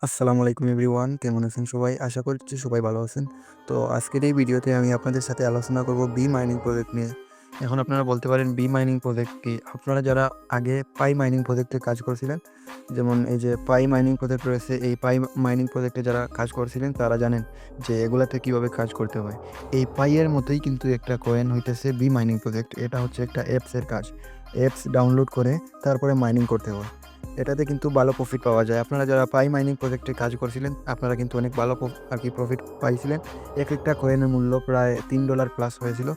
আসসালামু আলাইকুম এভরিওয়ান, কেমন আছেন সবাই? আশা করছি সবাই ভালো আছেন। তো আজকের এই ভিডিওতে আমি আপনাদের সাথে আলোচনা করব বি মাইনিং প্রজেক্ট নিয়ে। এখন আপনারা বলতে পারেন বি মাইনিং প্রজেক্ট কি? আপনারা যারা আগে পাই মাইনিং প্রজেক্টে কাজ করছিলেন, যেমন এই যে পাই মাইনিং প্রজেক্ট রয়েছে, এই পাই মাইনিং প্রজেক্টে যারা কাজ করছিলেন তারা জানেন যে এগুলাতে কিভাবে কাজ করতে হয়। এই পাইয়ের মতোই কিন্তু একটা কয়েন হইতেছে বি মাইনিং প্রজেক্ট। এটা হচ্ছে একটা অ্যাপসের কাজ। অ্যাপস ডাউনলোড করে তারপরে মাইনিং করতে হয়। এটাতে কিন্তু ভালো প্রফিট পাওয়া যায়। আপনারা যারা পাই মাইনিং প্রজেক্টে কাজ করছিলেন, আপনারা কিন্তু অনেক ভালো প্রফিট পাইছিলেন। একটা কয়েনের মূল্য প্রায় $3 প্লাস হয়েছিল।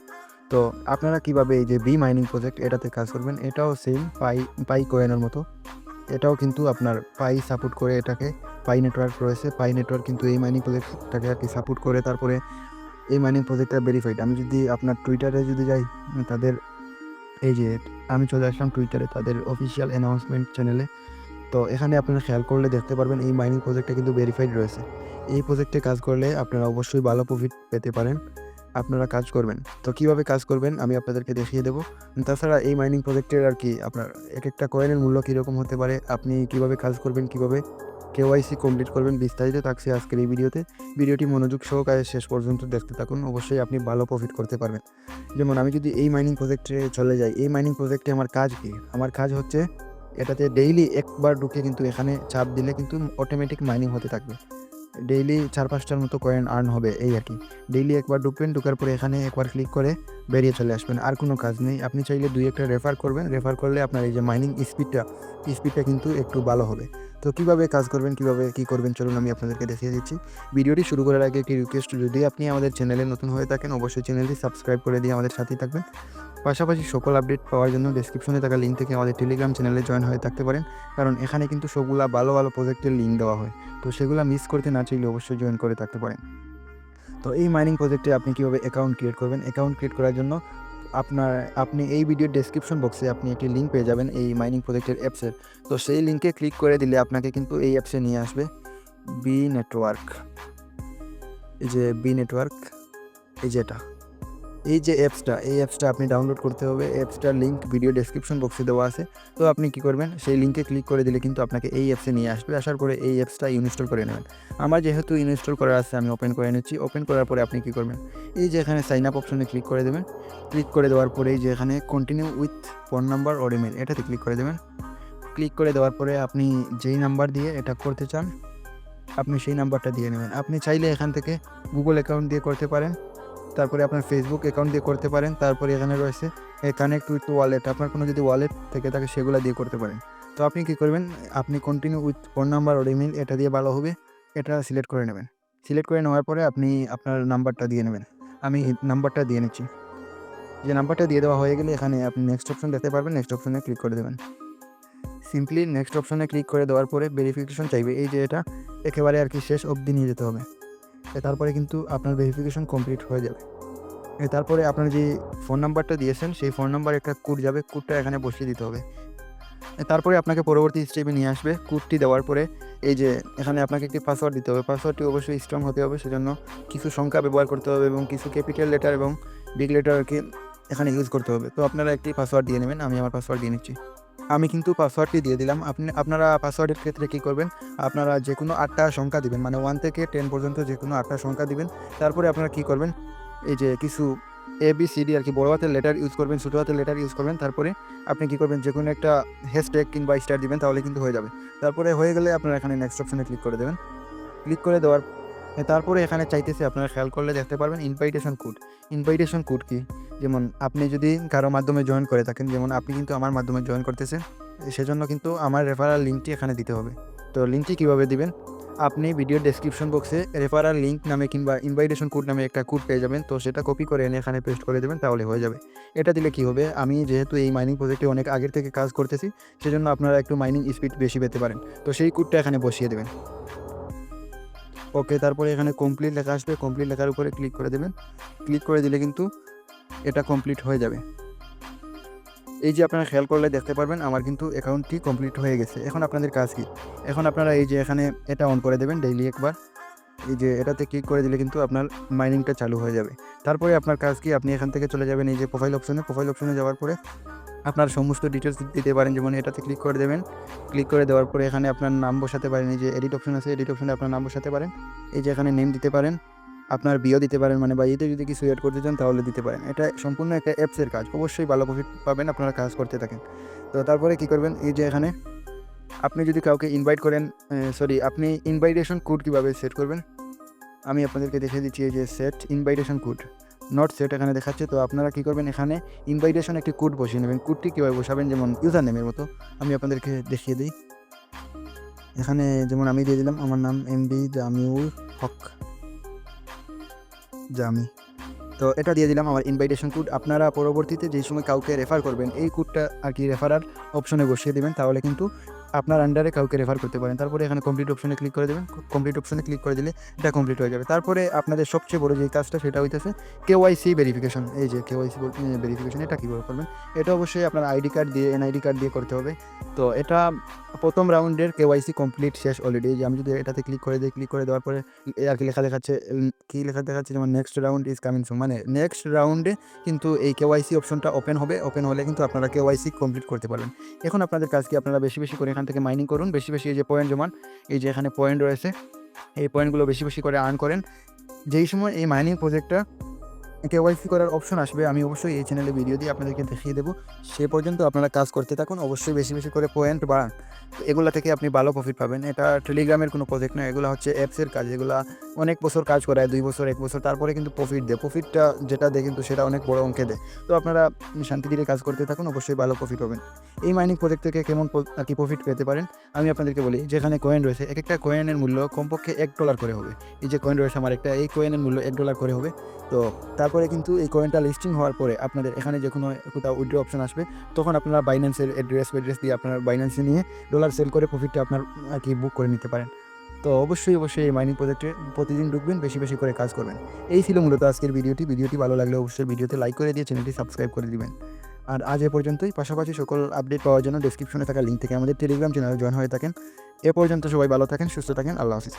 তো আপনারা কিভাবে এই যে বি মাইনিং প্রজেক্ট এটাতে কাজ করবেন, এটাও সেম পাই কয়েনের মতো। এটাও কিন্তু আপনার পাই সাপোর্ট করে এটাকে। পাই নেটওয়ার্ক রয়েছে। পাই নেটওয়ার্ক কিন্তু এই মাইনিং প্রজেক্টটাকে আরকি সাপোর্ট করে। তারপরে এই মাইনিং প্রজেক্টটা ভেরিফাইড। আমি যদি আপনার টুইটারে যদি যাই, তাদের এই যে আমি চলে আসলাম টুইটারে তাদের অফিসিয়াল অ্যানাউন্সমেন্ট চ্যানেলে। তো এখানে আপনারা খেয়াল করলে দেখতে পারবেন এই মাইনিং প্রজেক্টটা কিন্তু ভেরিফাইড রয়েছে। এই প্রজেক্টে কাজ করলে আপনারা অবশ্যই ভালো প্রফিট পেতে পারেন। আপনারা কাজ করবেন। তো কিভাবে কাজ করবেন আমি আপনাদেরকে দেখিয়ে দেব। তাছাড়া এই মাইনিং প্রজেক্টের আরকি আপনার একেকটা কয়েনের মূল্য কীরকম হতে পারে, আপনি কিভাবে কাজ করবেন, কিভাবে কেওয়াইসি কমপ্লিট করবেন, বিস্তারিত থাকছে আজকের এই ভিডিওতে। ভিডিওটি মনোযোগ সহকারে শেষ পর্যন্ত দেখতে থাকুন। অবশ্যই আপনি ভালো প্রফিট করতে পারবেন। যেমন আমি যদি এই মাইনিং প্রজেক্টে চলে যাই, এই মাইনিং প্রজেক্টে আমার কাজ কি? আমার কাজ হচ্ছে এটাতে ডেইলি একবার ঢুকে কিন্তু এখানে চাপ দিলে কিন্তু অটোমেটিক মাইনিং হতে থাকবে। ডেইলি ৪-৫টার মতো কয়েন আর্ন হবে এই আরকি। ডেইলি একবার ঢুকবেন, ঢোকার পরে এখানে একবার ক্লিক করে বেরিয়ে চলে আসবেন। আর কোনো কাজ নেই। আপনি চাইলে ২-১টা রেফার করবেন। রেফার করলে আপনার এই যে মাইনিং স্পিডটা কিন্তু একটু ভালো হবে। তো কিভাবে কাজ করবেন, কিভাবে কি করবেন চলুন আমি আপনাদেরকে দেখিয়ে দিচ্ছি। ভিডিওটি শুরু করার আগে একটি রিকোয়েস্ট, যদি আপনি আমাদের চ্যানেলে নতুন হয়ে থাকেন অবশ্যই চ্যানেলটি সাবস্ক্রাইব করে দিয়ে আমাদের সাথেই থাকবেন। পাশাপাশি সকল আপডেট পাওয়ার জন্য ডেসক্রিপশনে থাকা লিঙ্ক থেকে আমাদের টেলিগ্রাম চ্যানেলে জয়েন হয়ে থাকতে পারেন। কারণ এখানে কিন্তু সবগুলা ভালো ভালো প্রজেক্টের লিঙ্ক দেওয়া হয়। তো সেগুলা মিস করতে না চাইলে অবশ্যই জয়েন করে থাকতে পারেন। তো এই মাইনিং প্রজেক্টে আপনি কীভাবে অ্যাকাউন্ট ক্রিয়েট করবেন? অ্যাকাউন্ট ক্রিয়েট করার জন্য আপনি এই ভিডিওর ডেসক্রিপশন বক্সে আপনি একটি লিঙ্ক পেয়ে যাবেন এই মাইনিং প্রজেক্টের অ্যাপসের। তো সেই লিঙ্কে ক্লিক করে দিলে আপনাকে কিন্তু এই অ্যাপসে নিয়ে আসবে। বি নেটওয়ার্ক, এই যে বি নেটওয়ার্ক, এই যে এটা। এই যে এই অ্যাপসটা আপনি ডাউনলোড করতে হবে। অ্যাপসটার লিঙ্ক ভিডিও ডেসক্রিপশন বক্সে দেওয়া আছে। তো আপনি কি করবেন, সেই লিঙ্কে ক্লিক করে দিলে কিন্তু আপনাকে এই অ্যাপসে নিয়ে আসবে। আসার পরে এই অ্যাপসটা ইনস্টল করে নেবেন। আমার যেহেতু ইনস্টল করা আছে আমি ওপেন করে নিচ্ছি। ওপেন করার পরে আপনি কি করবেন, এই যে এখানে সাইন আপ অপশনে ক্লিক করে দেবেন। ক্লিক করে দেওয়ার পরে এই যে এখানে continue with phone number or email, এটাতে ক্লিক করে দেবেন। ক্লিক করে দেওয়ার পরে আপনি যেই নাম্বার দিয়ে এটা করতে চান আপনি সেই নাম্বারটা দিয়ে নেবেন। আপনি চাইলে এখান থেকে গুগল অ্যাকাউন্ট দিয়ে করতে পারেন। তারপরে আপনার ফেসবুক অ্যাকাউন্ট দিয়ে করতে পারেন। তারপরে এখানে রয়েছে কানেক্ট উইথ ওয়ালেট। আপনার কোনো যদি ওয়ালেট থেকে থাকে সেগুলা দিয়ে করতে পারেন। তো আপনি কি করবেন, আপনি continue with phone number or email এটা দিয়ে ভালো হবে। এটা সিলেক্ট করে নেবেন। সিলেক্ট করে নেওয়ার পরে আপনি আপনার নাম্বারটা দিয়ে নেবেন। আমি নাম্বারটা দিয়ে নিচ্ছি। যে নাম্বারটা দিয়ে দেওয়া হয়ে গেলে এখানে আপনি নেক্সট অপশন দেখতে পারবেন। নেক্সট অপশনে ক্লিক করে দেবেন। সিম্পলি নেক্সট অপশনে ক্লিক করে দেওয়ার পরে ভেরিফিকেশন চাইবে। এই যে এটা একেবারে আরকি শেষ অবধি নিয়ে যেতে হবে। তারপরে কিন্তু আপনার ভেরিফিকেশন কমপ্লিট হয়ে যাবে। তারপরে আপনার যে ফোন নাম্বারটা দিয়েছেন সেই ফোন নাম্বারে একটা কোড যাবে। কোডটা এখানে বসিয়ে দিতে হবে। তারপরে আপনাকে পরবর্তী স্টেপে নিয়ে আসবে। কোডটি দেওয়ার পরে এই যে এখানে আপনাকে একটি পাসওয়ার্ড দিতে হবে। পাসওয়ার্ডটি অবশ্যই স্ট্রং হতে হবে। সেজন্য কিছু সংখ্যা ব্যবহার করতে হবে এবং কিছু ক্যাপিটাল লেটার এবং বিগ লেটার আরকি এখানে ইউজ করতে হবে। তো আপনারা একটি পাসওয়ার্ড দিয়ে নেবেন। আমি আমার পাসওয়ার্ড দিয়ে নিচ্ছি। আমি কিন্তু পাসওয়ার্ডটি দিয়ে দিলাম। আপনারা পাসওয়ার্ডের ক্ষেত্রে কী করবেন, আপনারা যেকোনো 8টা সংখ্যা দিবেন, মানে 1 থেকে 10 পর্যন্ত যেকোনো 8টা সংখ্যা দিবেন। তারপরে আপনারা কী করবেন, এই যে কিছু ABCD আরকি বড় হাতের লেটার ইউজ করবেন, ছোটো হাতের লেটার ইউজ করবেন। তারপরে আপনি কী করবেন, যেকোনো একটা হ্যাশট্যাগ কিংবা স্টার দিবেন, তাহলে কিন্তু হয়ে যাবে। তারপরে হয়ে গেলে আপনারা এখানে নেক্সট অপশনে ক্লিক করে দেবেন। ক্লিক করে দেওয়ার তারপরে এখানে চাইতেছে, আপনারা খেয়াল করলে দেখতে পারবেন ইনভাইটেশন কোড। ইনভাইটেশন কোড কি? যেমন আপনি যদি কারো মাধ্যমে জয়েন করে থাকেন, যেমন আপনি কিন্তু আমার মাধ্যমে জয়েন করতেছেন, সেজন্য কিন্তু আমার রেফারাল লিঙ্কটি এখানে দিতে হবে। তো লিঙ্কটি কীভাবে দিবেন, আপনি ভিডিও ডেসক্রিপশন বক্সে রেফারাল লিঙ্ক নামে কিংবা ইনভাইটেশন কোড নামে একটা কোড পেয়ে যাবেন। তো সেটা কপি করে এনে এখানে পেস্ট করে দেবেন, তাহলে হয়ে যাবে। এটা দিলে কী হবে, আমি যেহেতু এই মাইনিং প্রজেক্টে অনেক আগের থেকে কাজ করতেছি, সেজন্য আপনারা একটু মাইনিং স্পিড বেশি পেতে পারেন। তো সেই কোডটা এখানে বসিয়ে দেবেন। ওকে, তারপরে এখানে কমপ্লিট লেখা আসবে। কমপ্লিট লেখার উপরে ক্লিক করে দেবেন। ক্লিক করে দিলে কিন্তু এটা কমপ্লিট হয়ে যাবে। এই যে আপনারা খেয়াল করলে দেখতে পারবেন আমার কিন্তু অ্যাকাউন্টটি কমপ্লিট হয়ে গেছে। এখন আপনাদের কাজ কি? এখন আপনারা এই যে এখানে এটা অন করে দেবেন ডেইলি একবার। এই যে এটাতে ক্লিক করে দিলে কিন্তু আপনার মাইনিংটা চালু হয়ে যাবে। তারপরে আপনার কাজ কি? আপনি এখান থেকে চলে যাবেন এই যে প্রোফাইল অপশনে। প্রোফাইল অপশনে যাওয়ার পরে আপনার সমস্ত ডিটেলস দিতে পারেন। যেমন এটাতে ক্লিক করে দেবেন, ক্লিক করে দেওয়ার পরে এখানে আপনার নাম বসাতে পারেন। এই যে এডিট অপশন আছে, এডিট অপশনে আপনার নাম বসাতে পারেন। এই যে এখানে নেম দিতে পারেন, আপনার বিও দিতে পারেন, মানে বাড়িতে যদি কিছু এড করতে চান তাহলে দিতে পারেন। এটা সম্পূর্ণ একটা অ্যাপসের কাজ, অবশ্যই ভালো প্রফিট পাবেন আপনারা কাজ করতে থাকেন। তো তারপরে কী করবেন, এই যে এখানে আপনি যদি কাউকে ইনভাইট করেন, আপনি ইনভাইটেশন কোড কীভাবে সেট করবেন আমি আপনাদেরকে দেখিয়ে দিচ্ছি। এই যে set invitation code, not set এখানে দেখাচ্ছে। তো আপনারা কী করবেন, এখানে ইনভাইটেশন একটি কোড বসিয়ে নেবেন। কোডটি কীভাবে বসাবেন, যেমন ইউজার নেমের মতো আমি আপনাদেরকে দেখিয়ে দিই। এখানে যেমন আমি দিয়ে দিলাম আমার নাম এমডি জামিউল হক জামি। তো এটা দিয়ে দিলাম আমার ইনভাইটেশন কোড। আপনারা পরবর্তীতে যেই সময় কাউকে রেফার করবেন এই কোডটা আর কি রেফারার অপশনে বসিয়ে দেবেন, তাহলে কিন্তু আপনার আন্ডারে কাউকে রেফার করতে পারেন। তারপরে এখানে কমপ্লিট অপশনে ক্লিক করে দেবেন। কমপ্লিট অপশনে ক্লিক করে দিলে এটা কমপ্লিট হয়ে যাবে। তারপরে আপনাদের সবচেয়ে বড় যে কাজটা সেটা হইতেছে কেওয়াইসি ভেরিফিকেশন। এই যে কেওয়াইসি ভেরিফিকেশন, এটা কীভাবে করবেন, এটা অবশ্যই আপনার আইডি কার্ড দিয়ে এনআইডি কার্ড দিয়ে করতে হবে। তো এটা প্রথম রাউন্ডের কেওয়াইসি কমপ্লিট শেষ অলরেডি। যে আমি যদি এটাতে ক্লিক করে দিই, ক্লিক করে দেওয়ার পরে আর কি লেখা দেখাচ্ছে, কী লেখা দেখাচ্ছে, যেমন next round is coming soon, মানে নেক্সট রাউন্ডে কিন্তু এই কেওয়াইসি অপশনটা ওপেন হবে। ওপেন হলে কিন্তু আপনারা কেওয়াইসি কমপ্লিট করতে পারবেন। এখন আপনাদের কাজ কি, আপনারা বেশি বেশি করে এখান থেকে মাইনিং করুন, বেশি বেশি এই যে পয়েন্ট জমান, এই যে এখানে পয়েন্ট রয়েছে, এই পয়েন্টগুলো বেশি বেশি করে আর্ন করেন। যেই সময় এই মাইনিং প্রজেক্টটা কেওয়াইসি করার অপশন আসবে আমি অবশ্যই এই চ্যানেলে ভিডিও দিয়ে আপনাদেরকে দেখিয়ে দেবো। সে পর্যন্ত আপনারা কাজ করতে থাকুন, অবশ্যই বেশি বেশি করে পয়েন্ট বাড়ান। এগুলো থেকে আপনি ভালো প্রফিট পাবেন। এটা টেলিগ্রামের কোনো প্রজেক্ট না, এগুলো হচ্ছে অ্যাপসের কাজ। এগুলো অনেক বছর কাজ করায়, 2 বছর 1 বছর, তারপরে কিন্তু প্রফিট দেয়। প্রফিটটা যেটা দেয় কিন্তু সেটা অনেক বড় অঙ্কে দেয়। তো আপনারা শান্তি দিয়ে কাজ করতে থাকুন, অবশ্যই ভালো প্রফিট পাবেন। এই মাইনিং প্রজেক্ট থেকে কেমন আর কি প্রফিট পেতে পারেন আমি আপনাদেরকে বলি। যেখানে কয়েন রয়েছে, এক একটা কয়েনের মূল্য কমপক্ষে $1 করে হবে। এই যে কয়েন রয়েছে আমার একটা, এই কয়েনের মূল্য $1 করে হবে। তো তারপরে কিন্তু এই কয়েনটা লিস্টিং হওয়ার পরে আপনাদের এখানে যে কোনো কোথাও উইথড্র অপশন আসবে, তখন আপনারা বাইন্যান্সের অ্যাড্রেস দিয়ে আপনারা বাইন্যান্সে নিয়ে ডলার সেল করে প্রফিটটা আপনার আর কি বুক করে নিতে পারেন। তো অবশ্যই এই মাইনিং প্রজেক্টে প্রতিদিন ঢুকবেন, বেশি বেশি করে কাজ করবেন। এই ছিল মূলত আজকের ভিডিওটি ভালো লাগলে অবশ্যই ভিডিওতে লাইক করে দিয়ে চ্যানেলটি সাবস্ক্রাইব করে দিবেন। আর আজ এ পর্যন্তই। পাশাপাশি সকল আপডেট পাওয়ার জন্য ডেসক্রিপশনে থাকা লিঙ্ক থেকে আমাদের টেলিগ্রাম চ্যানেলে জয়েন হয়ে থাকেন। এ পর্যন্ত সবাই ভালো থাকেন, সুস্থ থাকেন, আল্লাহ হাফিজ।